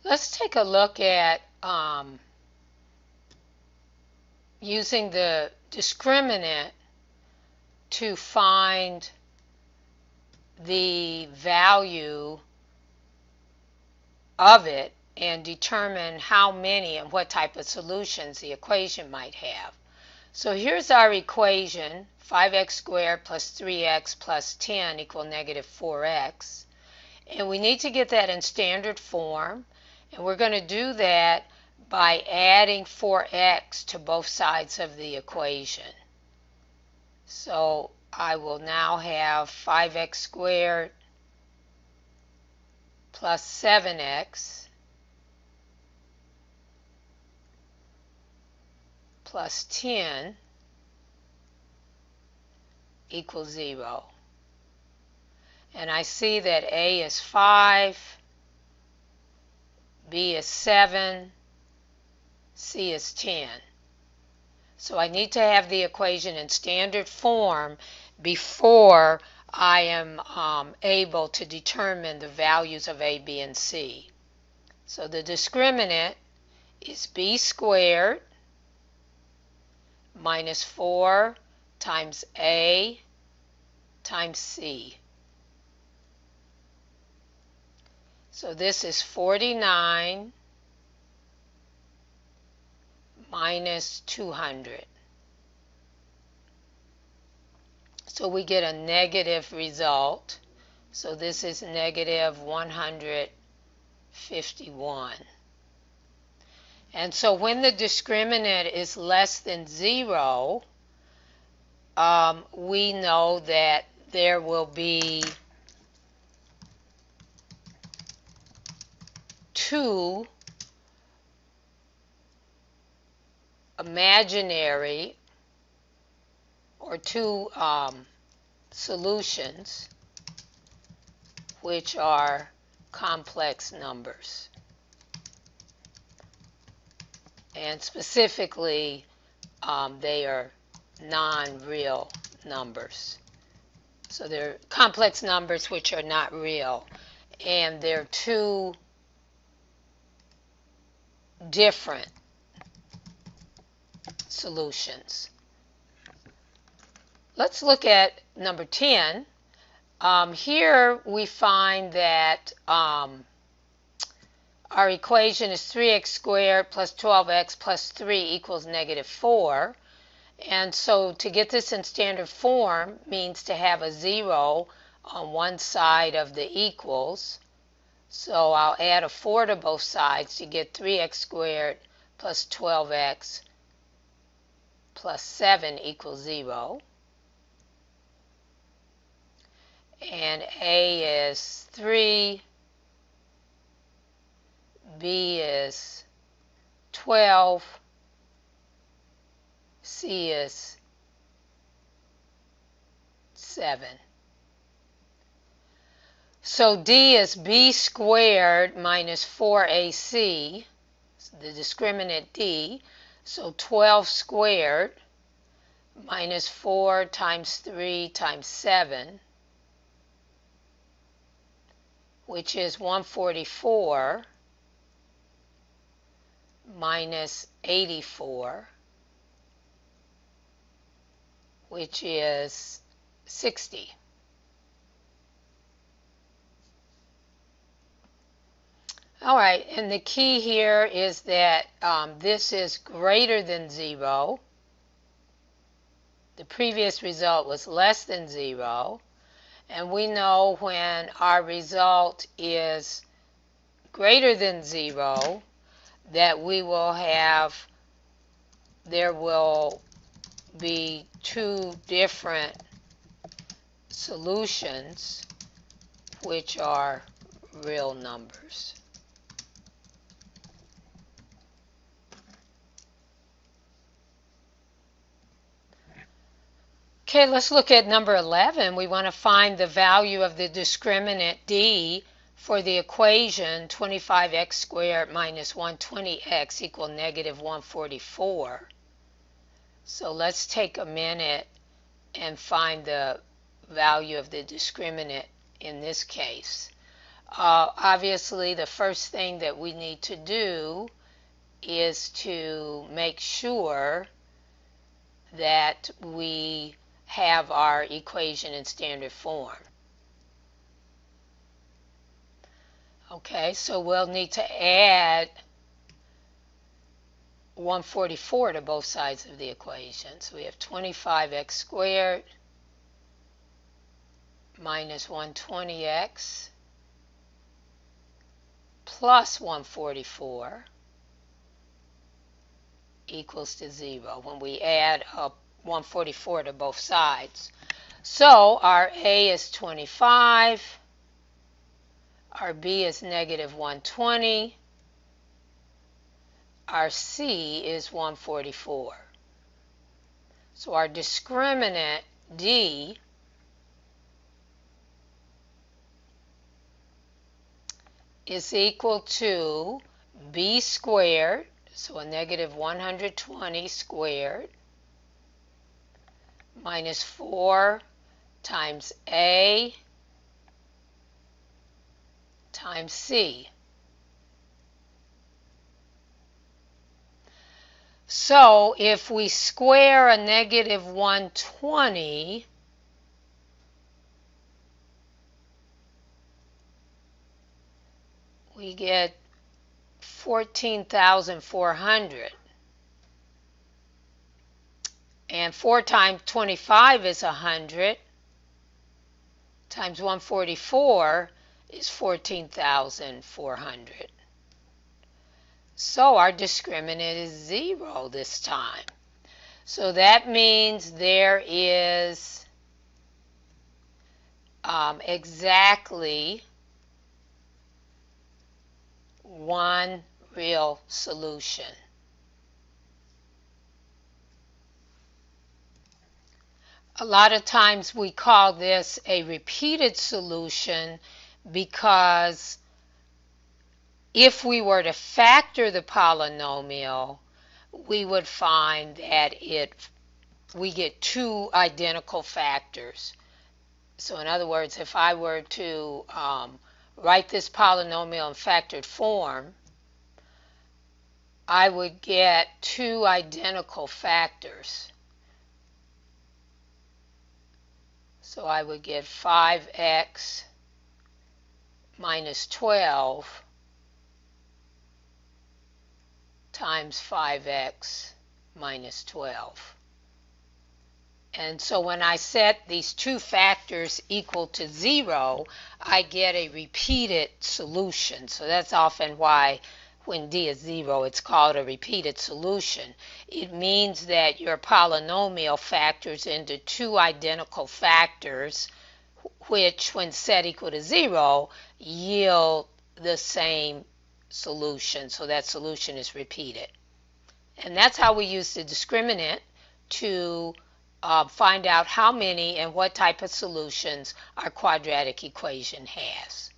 Let's take a look at using the discriminant to find the value of it and determine how many and what type of solutions the equation might have. So here's our equation, 5x squared plus 3x plus 10 equal negative 4x. And we need to get that in standard form. And we're going to do that by adding 4x to both sides of the equation. So I will now have 5x squared plus 7x plus 10 equals 0. And I see that A is 5, B is 7, C is 10. So I need to have the equation in standard form before I am able to determine the values of A, B, and C. So the discriminant is B squared minus 4 times A times C. So this is 49 minus 200. So we get a negative result. So this is negative 151. And so when the discriminant is less than 0, we know that there will be two imaginary or two solutions which are complex numbers. And specifically, they are non-real numbers. So they're complex numbers which are not real. And they're two different solutions. Let's look at number 10. Here we find that our equation is 3x squared plus 12x plus 3 equals negative 4. And so to get this in standard form means to have a 0 on one side of the equals. So I'll add a 4 to both sides to get 3x squared plus 12x plus 7 equals 0. And A is 3, B is 12, C is 7. So D is B squared minus 4AC, the discriminant D. So 12 squared minus 4 times 3 times 7, which is 144 minus 84, which is 60. All right, and the key here is that this is greater than 0. The previous result was less than 0. And we know when our result is greater than 0 that there will be two different solutions which are real numbers. Okay, let's look at number 11. We want to find the value of the discriminant D for the equation 25x squared minus 120x equal negative 144. So let's take a minute and find the value of the discriminant in this case. Obviously, the first thing that we need to do is to make sure that we have our equation in standard form. Okay, so we'll need to add 144 to both sides of the equation. So we have 25x squared minus 120x plus 144 equals to 0 when we add up 144 to both sides. So our A is 25, our B is negative 120, our C is 144. So our discriminant D is equal to B squared, so a negative 120 squared, minus 4 times A times C. So if we square a negative 120, we get 14,400. And 4 times 25 is 100, times 144 is 14,400. So our discriminant is 0 this time. So that means there is exactly one real solution. A lot of times we call this a repeated solution because if we were to factor the polynomial, we would find that we get two identical factors. So in other words, if I were to write this polynomial in factored form, I would get two identical factors. So I would get 5x minus 12 times 5x minus 12. And so when I set these two factors equal to 0, I get a repeated solution. So that's often why when D is 0, it's called a repeated solution. It means that your polynomial factors into two identical factors, which when set equal to 0, yield the same solution. So that solution is repeated. And that's how we use the discriminant to find out how many and what type of solutions our quadratic equation has.